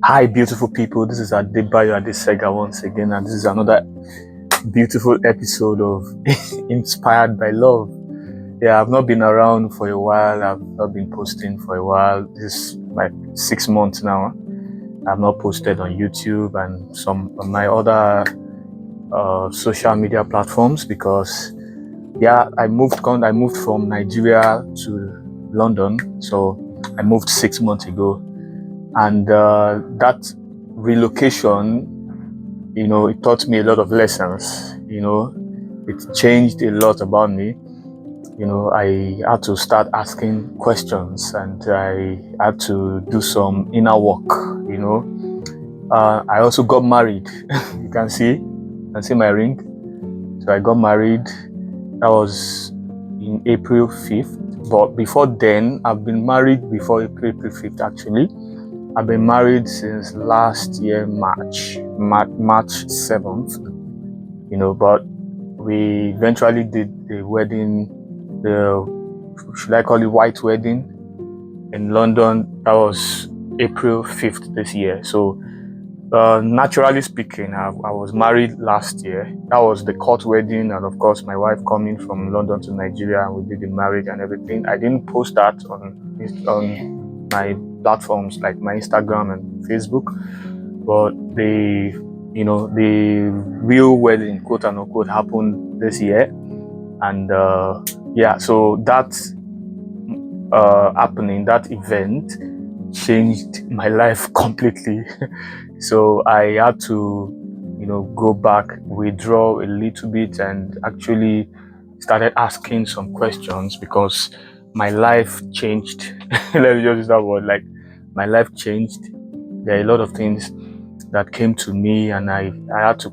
Hi, beautiful people. This is Adebayo Adesega once again, and this is another beautiful episode of Inspired by Love. Yeah, I've not been around for a while. I've not been posting for a while. This is like 6 months now. I've not posted on YouTube and some of my other social media platforms because, I moved from Nigeria to London. So I moved 6 months ago. And that relocation, it taught me a lot of lessons. It changed a lot about me. I had to start asking questions, and I had to do some inner work. I also got married. You can see my ring. So I got married. That was in April 5th. But before then, I've been married before April 5th actually. I've been married since last year, March 7th, but we eventually did the wedding, should I call it white wedding in London. That was April 5th this year. So naturally speaking, I was married last year. That was the court wedding, and of course my wife coming from London to Nigeria, and we did the marriage and everything. I didn't post that on my platforms like my Instagram and Facebook, but the real wedding, quote unquote, happened this year. And so that happening, that event changed my life completely. So I had to go back, withdraw a little bit, and actually started asking some questions because my life changed. Let me just use that word, like my life changed. There are a lot of things that came to me, and I had to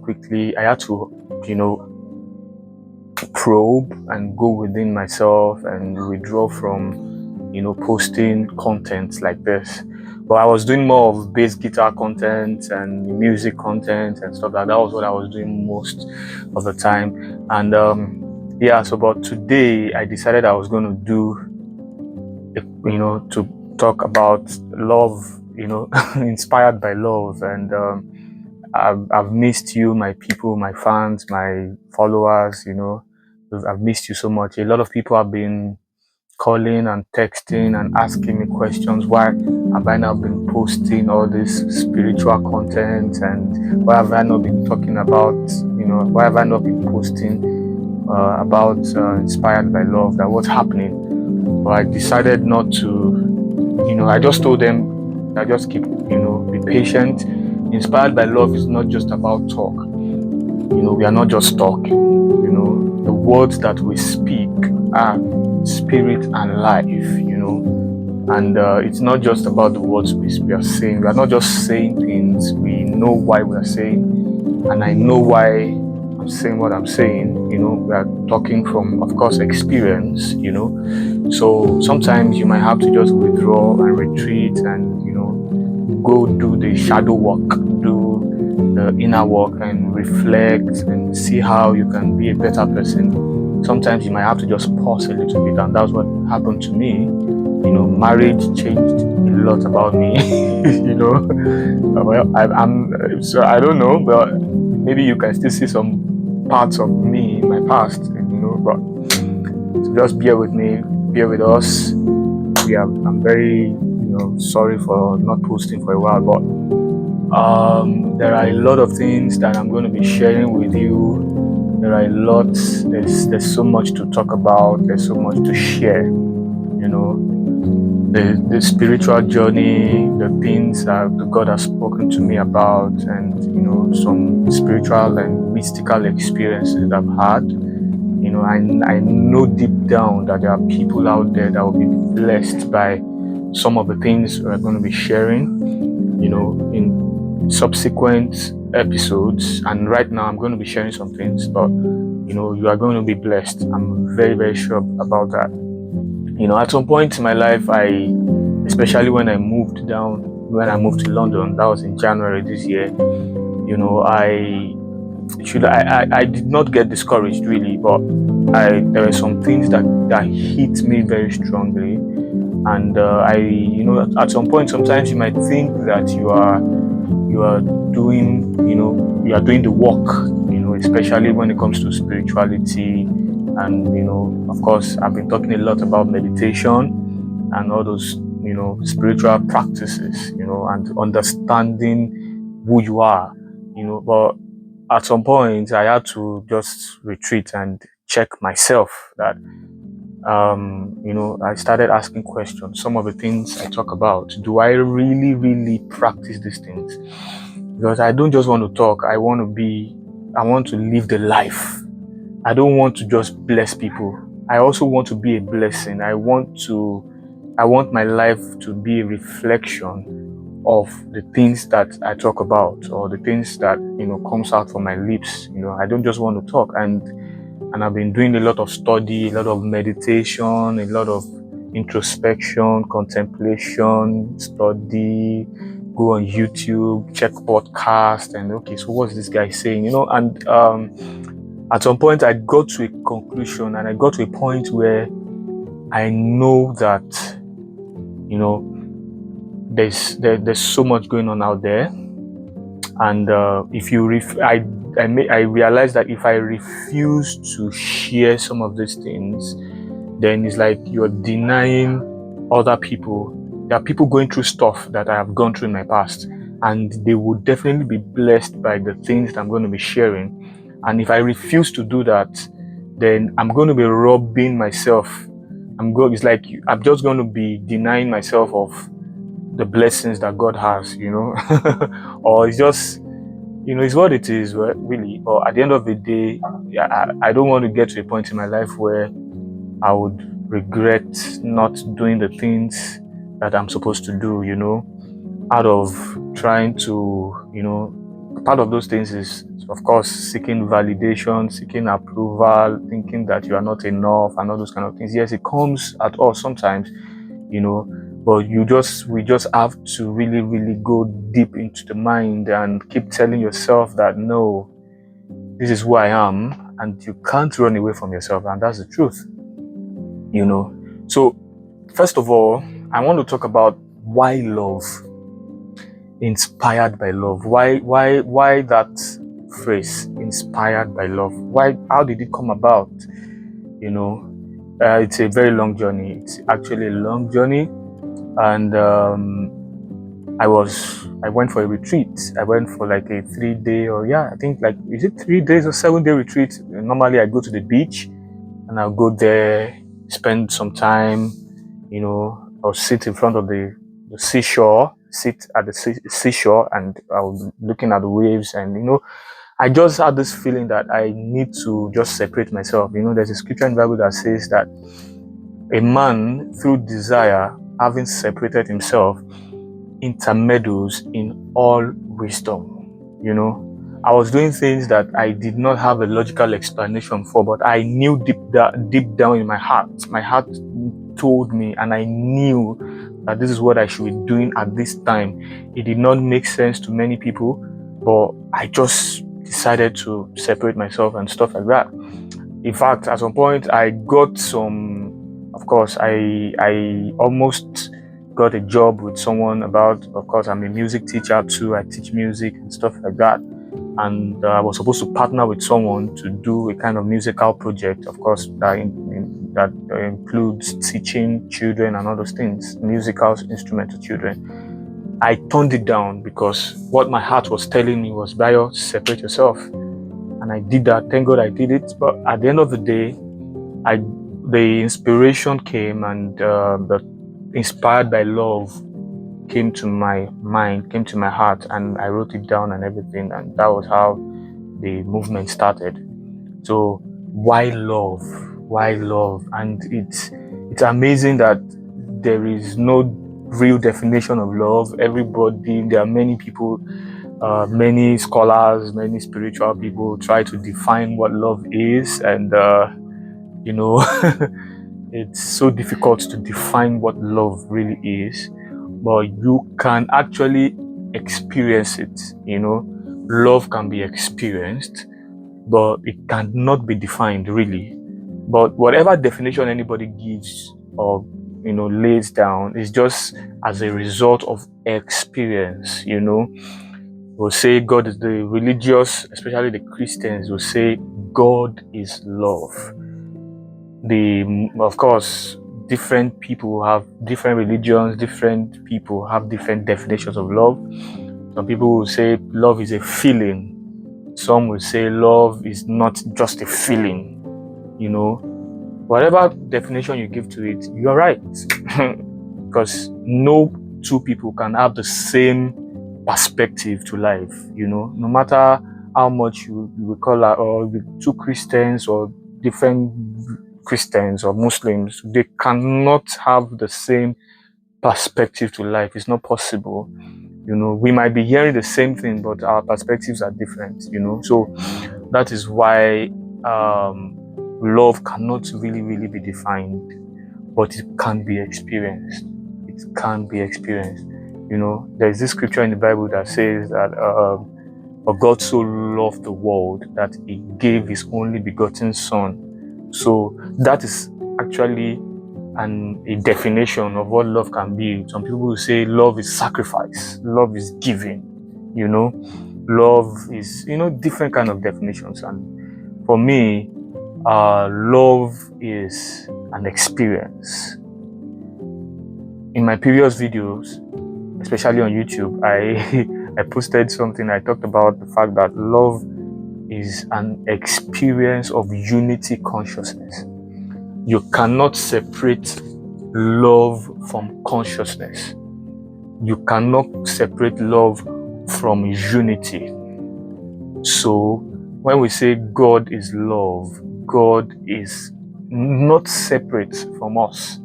probe and go within myself and withdraw from posting content like this. But I was doing more of bass guitar content and music content and stuff like that. That was what I was doing most of the time. And but today I decided I was going to do to talk about love, inspired by love. And I've missed you, my people, my fans, my followers. I've missed you so much. A lot of people have been calling and texting and asking me questions. Why have I not been posting all this spiritual content, and why have I not been talking about, why have I not been posting about inspired by love? That what's happening? But I decided not to. I just told them, I just keep, be patient. Inspired by love is not just about talk. We are not just talking. The words that we speak are spirit and life, and it's not just about the words we are saying. We are not just saying things. We know why we are saying, and I know why I'm saying what I'm saying. We are talking from, of course, experience. So sometimes you might have to just withdraw and retreat and go do the shadow work, do the inner work, and reflect and see how you can be a better person. Sometimes you might have to just pause a little bit, and that's what happened to me. Marriage changed a lot about me. Well, so I don't know, but maybe you can still see some parts of me in my past. But so just bear with me, bear with us. I'm very sorry for not posting for a while, but there are a lot of things that I'm going to be sharing with you. There are a lot. There's so much to talk about. There's so much to share. The spiritual journey, the things that God has spoken to me about, and some spiritual and mystical experiences that I've had. I know deep down that there are people out there that will be blessed by some of the things we're going to be sharing. In subsequent episodes, and right now I'm going to be sharing some things, but you are going to be blessed. I'm very, very sure about that. At some point in my life, especially when I moved to London, that was in January this year, I did not get discouraged really, but there were some things that hit me very strongly. And at some point, sometimes you might think that you are doing, you are doing the work, especially when it comes to spirituality. And, of course, I've been talking a lot about meditation and all those, spiritual practices, and understanding who you are, but at some point I had to just retreat and check myself that, I started asking questions. Some of the things I talk about, do I really, really practice these things? Because I don't just want to talk. I want to live the life. I don't want to just bless people. I also want to be a blessing. I want my life to be a reflection of the things that I talk about, or the things that, comes out from my lips. I don't just want to talk. And I've been doing a lot of study, a lot of meditation, a lot of introspection, contemplation, study, go on YouTube, check podcast, and okay, so what's this guy saying? And at some point I got to a conclusion, and I got to a point where I know that, there's so much going on out there. And if you I realized that if I refuse to share some of these things, then it's like you're denying other people. There are people going through stuff that I have gone through in my past, and they will definitely be blessed by the things that I'm going to be sharing. And if I refuse to do that, then I'm going to be robbing myself. It's like I'm just going to be denying myself of the blessings that God has, or it's just, it's what it is, really. But at the end of the day, I don't want to get to a point in my life where I would regret not doing the things that I'm supposed to do, out of trying to, part of those things is, of course, seeking validation, seeking approval, thinking that you are not enough, and all those kind of things. Yes, it comes at all sometimes, but we just have to really, really go deep into the mind and keep telling yourself that, no, this is who I am, and you can't run away from yourself, and that's the truth. So first of all, I want to talk about why love, inspired by love. Why that phrase, inspired by love? How did it come about? It's a very long journey. It's actually a long journey. And I went for a retreat. I went for like a 3-day, or I think, like, is it 3 days or 7-day retreat? Normally I go to the beach and I'll go there, spend some time, I'll sit in front of the seashore, sit at the seashore, and I'll be looking at the waves. And, I just had this feeling that I need to just separate myself. There's a scripture in the Bible that says that a man, through desire, having separated himself, intermeddles in all wisdom. I was doing things that I did not have a logical explanation for, but I knew deep down in my heart told me, and I knew that this is what I should be doing at this time. It did not make sense to many people, but I just decided to separate myself and stuff like that. In fact, at some point I got of course, I almost got a job with someone of course, I'm a music teacher too. I teach music and stuff like that. And I was supposed to partner with someone to do a kind of musical project, of course, that includes teaching children and all those things, musical instruments to children. I turned it down because what my heart was telling me was, Bayo, separate yourself. And I did that. Thank God I did it. But at the end of the day, the inspiration came, and the inspired by love came to my mind, came to my heart, and I wrote it down and everything. And that was how the movement started. So why love? Why love? And it's amazing that there is no real definition of love. There are many people, many scholars, many spiritual people try to define what love is, and it's so difficult to define what love really is, but you can actually experience it. Love can be experienced, but it cannot be defined really. But whatever definition anybody gives, or lays down is just as a result of experience. We'll say God is the religious, especially the Christians will say God is love. Of course, different people have different religions, different people have different definitions of love. Some people will say love is a feeling. Some will say love is not just a feeling. Whatever definition you give to it, you're right. Because no two people can have the same perspective to life. No matter how much you call or two Christians or different Christians or Muslims, they cannot have the same perspective to life. It's not possible. We might be hearing the same thing, but our perspectives are different. So that is why love cannot really be defined, but it can be experienced. It can be experienced. There's this scripture in the Bible that says that for God so loved the world that he gave his only begotten son. So that is actually a definition of what love can be. Some people will say love is sacrifice, love is giving, love is, different kind of definitions. And for me, love is an experience. In my previous videos, especially on YouTube, I posted something. I talked about the fact that love is an experience of unity consciousness. You cannot separate love from consciousness. You cannot separate love from unity. So when we say God is love, God is not separate from us.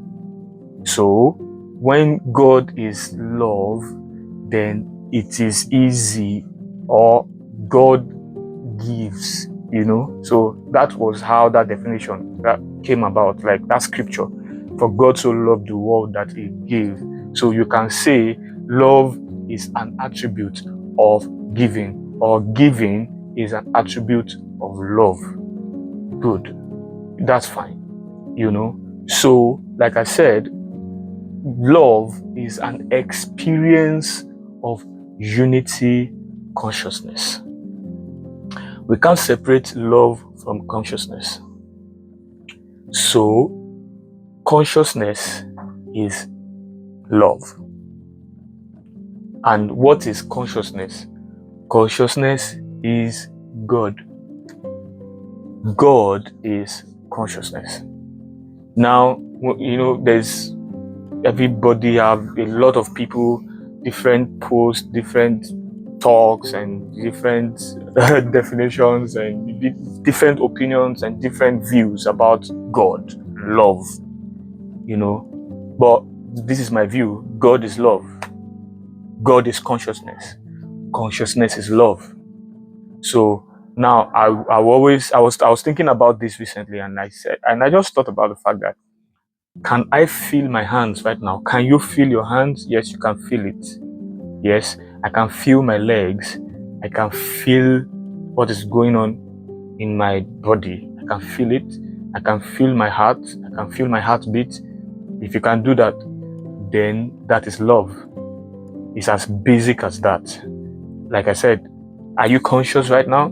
So when God is love, then it is easy, or God gives, So that was how that definition that came about, like that scripture. For God so loved the world that he gave. So you can say love is an attribute of giving, or giving is an attribute of love. Good. That's fine. So like I said, love is an experience of unity consciousness. We can't separate love from consciousness. So consciousness is love. And what is consciousness? Consciousness is God. God is consciousness. Now, there's everybody have a lot of people, different posts, different talks, and different definitions, and different opinions, and different views about God, love. But this is my view. God is love. God is consciousness. Consciousness is love. So now I was thinking about this recently, and I just thought about the fact that, can I feel my hands right now? Can you feel your hands? Yes, you can feel it. Yes, I can feel my legs. I can feel what is going on in my body. I can feel it. I can feel my heart. I can feel my heartbeat. If you can do that, then that is love. It's as basic as that. Like I said, are you conscious right now?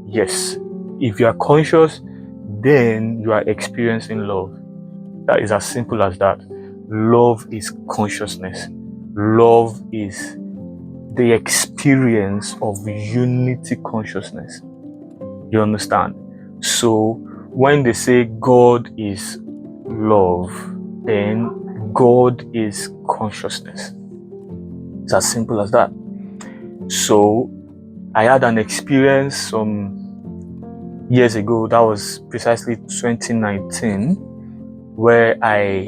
Yes. If you are conscious, then you are experiencing love. That is as simple as that. Love is consciousness. Love is the experience of unity consciousness. You understand? So when they say God is love, then God is consciousness. It's as simple as that. So I had an experience some years ago, that was precisely 2019, where I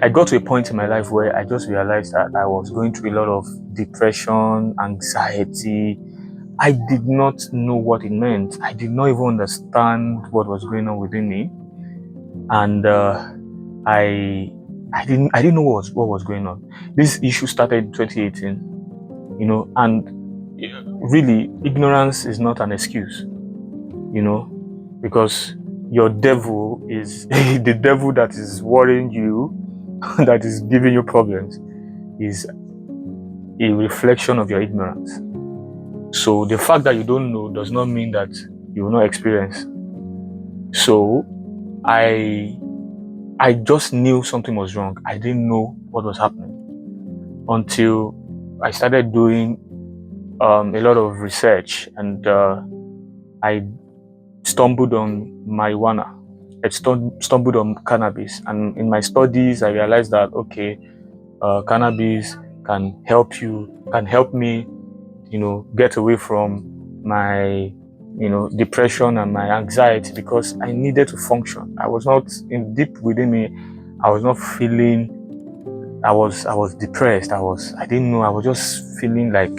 got to a point in my life where I just realized that I was going through a lot of depression, anxiety. I did not know what it meant. I did not even understand what was going on within me, and I didn't know what was going on. This issue started in 2018, and really ignorance is not an excuse, because your devil is the devil that is worrying you, that is giving you problems, is a reflection of your ignorance. So the fact that you don't know does not mean that you will not experience. So I just knew something was wrong. I didn't know what was happening until I started doing a lot of research, and I stumbled on marijuana. I stumbled on cannabis, and in my studies, I realized that okay, cannabis can help me, get away from my, depression and my anxiety, because I needed to function. I was not in deep within me. I was not feeling. I was depressed. I didn't know. I was just feeling like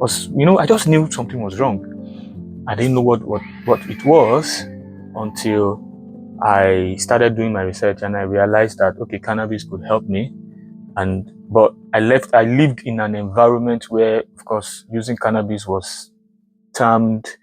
I just knew something was wrong. I didn't know what it was until I started doing my research, and I realized that okay, cannabis could help me. But I lived in an environment where, of course, using cannabis was termed,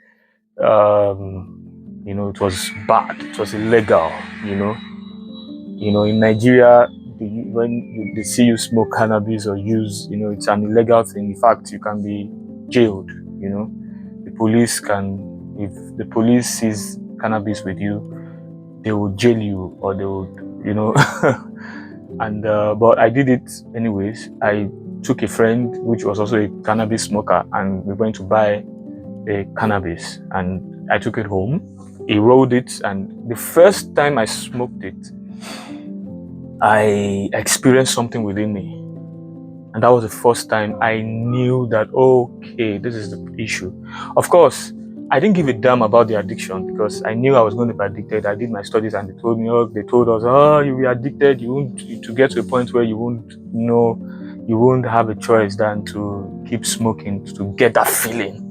it was bad, it was illegal. In Nigeria, when they see you smoke cannabis or use, it's an illegal thing. In fact, you can be jailed. The police if the police sees cannabis with you, they will jail you, or they will, and but I did it anyways. I took a friend which was also a cannabis smoker, and we went to buy a cannabis, and I took it home. He rolled it, and the first time I smoked it, I experienced something within me, and that was the first time I knew that okay, this is the issue. Of course, I didn't give a damn about the addiction, because I knew I was going to be addicted. I did my studies, and they told us, you'll be addicted. You won't, to get to a point where you won't have a choice than to keep smoking to get that feeling.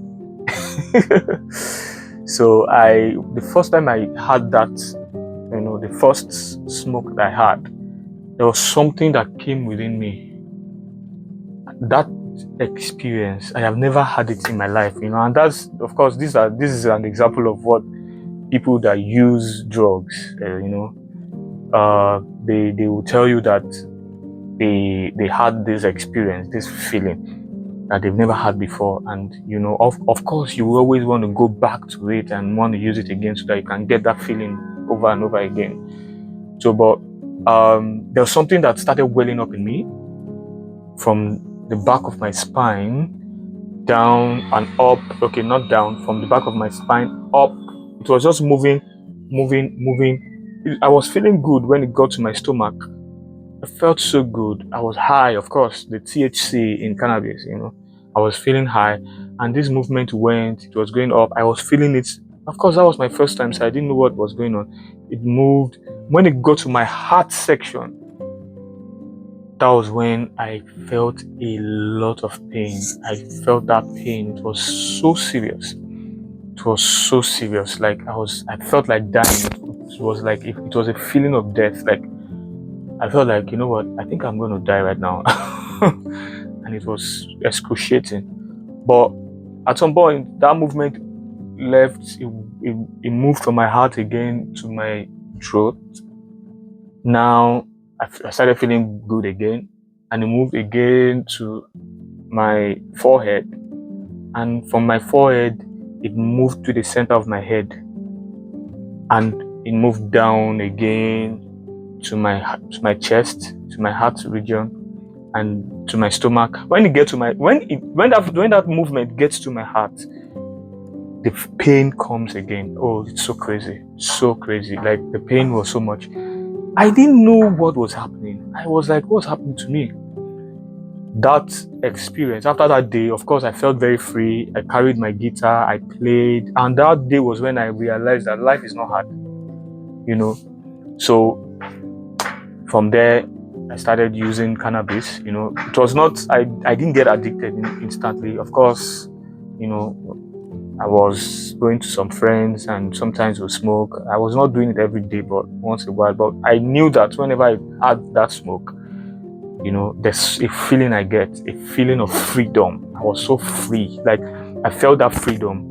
So the first time I had that, the first smoke that I had, there was something that came within me. That experience, I have never had it in my life, and that's, of course, this is an example of what people that use drugs, they will tell you that they had this experience, this feeling that they've never had before, and of course you will always want to go back to it and want to use it again so that you can get that feeling over and over again. So, but there was something that started welling up in me from the back of my spine down and up. Okay, not down, from the back of my spine up. It was just moving. I was feeling good when it got to my stomach. I felt so good. I was high, of course, the THC in cannabis, I was feeling high, and this movement it was going up. I was feeling it. Of course, that was my first time, so I didn't know what was going on. It moved. When it got to my heart section, that was when I felt a lot of pain. I felt that pain. It was so serious. Like I felt like dying. It was like it was a feeling of death. Like I felt like, you know what, I think I'm going to die right now. And it was excruciating. But at some point, that movement left. It moved from my heart again to my throat. Now I started feeling good again, and it moved again to my forehead, and from my forehead it moved to the center of my head, and it moved down again to my chest, to my heart region, and to my stomach. When that movement gets to my heart, the pain comes again. Oh, it's so crazy. Like the pain was so much. I didn't know what was happening. I was like, what's happening to me? That experience, after that day, of course, I felt very free. I carried my guitar, I played, and that day was when I realized that life is not hard, So from there, I started using cannabis. It was not, I didn't get addicted instantly. Of course, I was going to some friends, and sometimes we'll smoke. I was not doing it every day, but once in a while. But I knew that whenever I had that smoke, there's a feeling I get, a feeling of freedom. I was so free. Like I felt that freedom.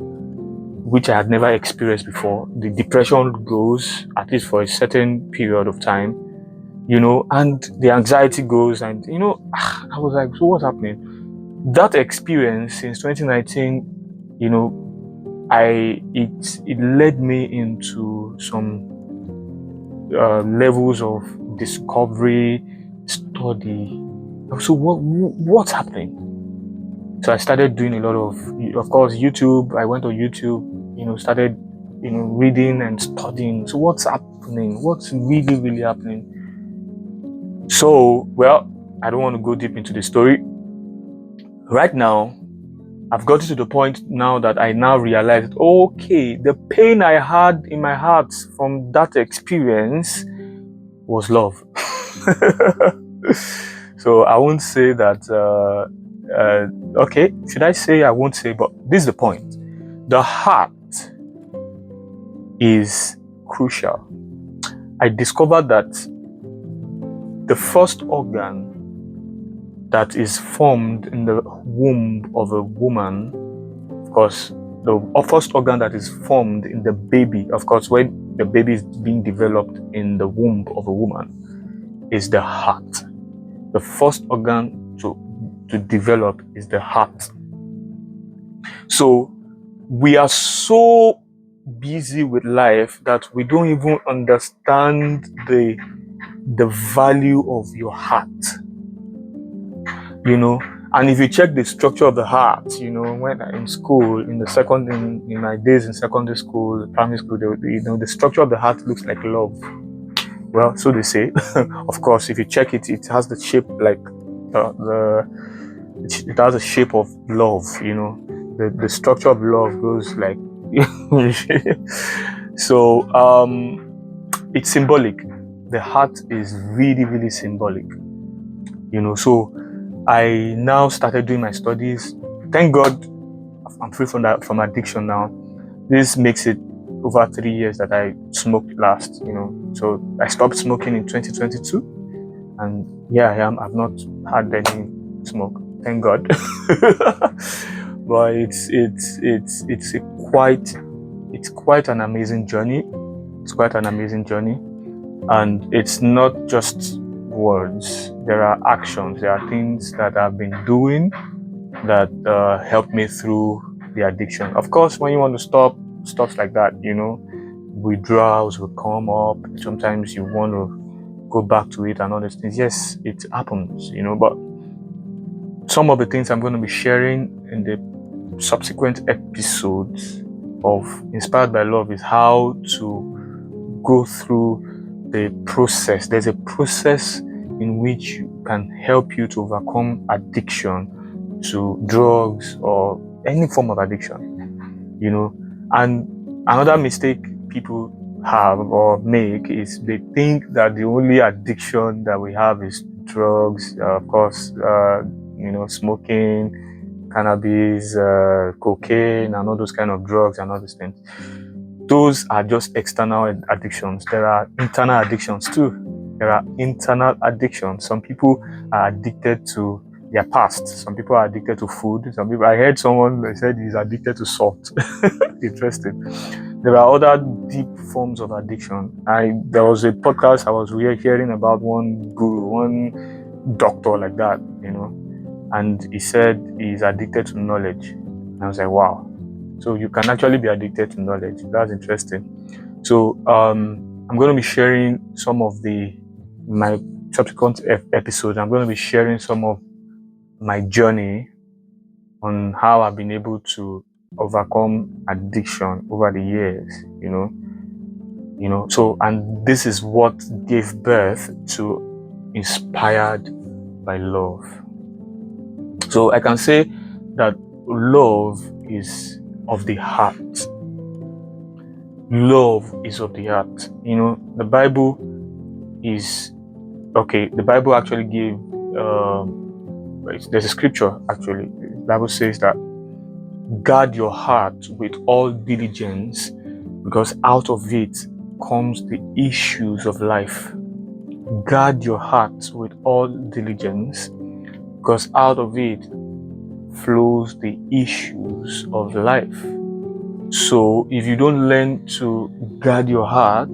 which I had never experienced before. The depression goes, at least for a certain period of time, and the anxiety goes, and I was like, so what's happening? That experience since 2019, it led me into some levels of discovery, study. So what's happening? So I started doing a lot of course, YouTube. I went on YouTube, started, reading and studying. So what's happening? What's really, really happening? So, well, I don't want to go deep into the story. Right now, I've gotten to the point now that I now realized, okay, the pain I had in my heart from that experience was love. So I won't say that, okay, should I say I won't say, but this is the point. The heart is crucial. I discovered that the first organ that is formed in the womb of a woman, of course, the first organ that is formed in the baby, of course, when the baby is being developed in the womb of a woman, is the heart. The first organ to develop is the heart. So we are so busy with life that we don't even understand the value of your heart. And if you check the structure of the heart, when in school, in my days in secondary school, primary school, the structure of the heart looks like love. Well, so they say. Of course, if you check it, it has the shape like it has a shape of love. The structure of love goes like. So it's symbolic. The heart is really, really symbolic. So I now started doing my studies. Thank God I'm free from addiction now. This makes it over 3 years that I smoked last, So I stopped smoking in 2022, and I am. I've not had any smoke. Thank God. But it's quite an amazing journey. It's quite an amazing journey, and it's not just words. There are actions. There are things that I've been doing that help me through the addiction. Of course, when you want to stop, stuff like that, withdrawals will come up. Sometimes you want to go back to it and all these things. Yes, it happens, but some of the things I'm going to be sharing in the subsequent episodes of Inspired by Love is how to go through the process. There's a process in which can help you to overcome addiction to drugs or any form of addiction, and another mistake people have or make is they think that the only addiction that we have is drugs, of course, smoking, cannabis, cocaine, and all those kind of drugs and all those things. Those are just external addictions. There are internal addictions too. There are internal addictions. Some people are addicted to their past. Some people are addicted to food. I heard someone that said he's addicted to salt. Interesting. There are other deep forms of addiction. There was a podcast I was hearing about one guru, one doctor like that, and he said he's addicted to knowledge. And I was like, wow. So you can actually be addicted to knowledge. That's interesting. So I'm going to be sharing some of my subsequent episodes. I'm going to be sharing some of my journey on how I've been able to overcome addiction over the years, So, and this is what gave birth to Inspired by Love. So I can say that love is of the heart. Love is of the heart. The Bible is okay. The Bible actually gave. There's a scripture actually. The Bible says that guard your heart with all diligence, because out of it comes the issues of life. Guard your heart with all diligence, because out of it flows the issues of life. So if you don't learn to guard your heart,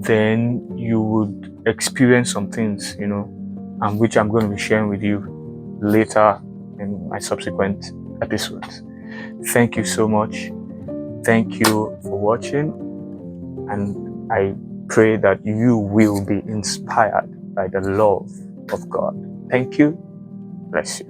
then you would experience some things, and which I'm going to be sharing with you later in my subsequent episodes. Thank you so much. Thank you for watching, and I pray that you will be inspired by the love of God. Thank you. Bless you.